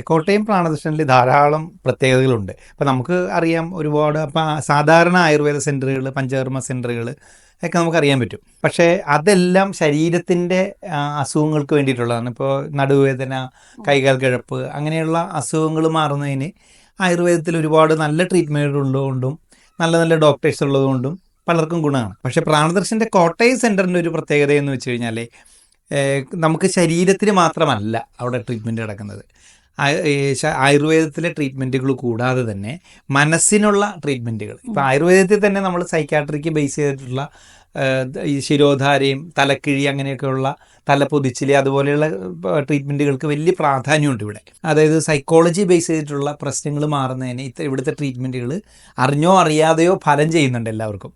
കോട്ടയം പ്രാണദർശനിൽ ധാരാളം പ്രത്യേകതകളുണ്ട്. അപ്പോൾ നമുക്ക് അറിയാം ഒരുപാട് സാധാരണ ആയുർവേദ സെൻറ്ററുകൾ, പഞ്ചകർമ്മ സെൻറ്ററുകൾ ഒക്കെ നമുക്കറിയാൻ പറ്റും. പക്ഷേ അതെല്ലാം ശരീരത്തിൻ്റെ അസുഖങ്ങൾക്ക് വേണ്ടിയിട്ടുള്ളതാണ്. ഇപ്പോൾ നടുവേദന, കൈകാൽ കിഴപ്പ് അങ്ങനെയുള്ള അസുഖങ്ങൾ മാറുന്നതിന് ആയുർവേദത്തിൽ ഒരുപാട് നല്ല ട്രീറ്റ്മെൻറ്റ് ഉള്ളതുകൊണ്ടും നല്ല നല്ല ഡോക്ടേഴ്സ് ഉള്ളതുകൊണ്ടും പലർക്കും ഗുണമാണ്. പക്ഷേ പ്രാണദർശൻ്റെ കോട്ടയം സെൻറ്ററിൻ്റെ ഒരു പ്രത്യേകത എന്ന് വെച്ച് കഴിഞ്ഞാൽ നമുക്ക് ശരീരത്തിന് മാത്രമല്ല അവിടെ ട്രീറ്റ്മെൻറ്റ് നടക്കുന്നത്. ആയുർവേദത്തിലെ ട്രീറ്റ്മെൻറ്റുകൾ കൂടാതെ തന്നെ മനസ്സിനുള്ള ട്രീറ്റ്മെൻറ്റുകൾ, ഇപ്പോൾ ആയുർവേദത്തിൽ തന്നെ നമ്മൾ സൈക്കാട്രിക്ക് ബേസ് ചെയ്തിട്ടുള്ള ഈ ശിരോധാരയും തലക്കിഴി അങ്ങനെയൊക്കെയുള്ള തലപ്പൊതിച്ചില് അതുപോലെയുള്ള ട്രീറ്റ്മെൻറ്റുകൾക്ക് വലിയ പ്രാധാന്യമുണ്ട് ഇവിടെ. അതായത് സൈക്കോളജി ബേസ് ചെയ്തിട്ടുള്ള പ്രശ്നങ്ങൾ മാറുന്നതിന് ഇവിടുത്തെ ട്രീറ്റ്മെൻറ്റുകൾ അറിഞ്ഞോ അറിയാതെയോ ഫലം ചെയ്യുന്നുണ്ട് എല്ലാവർക്കും.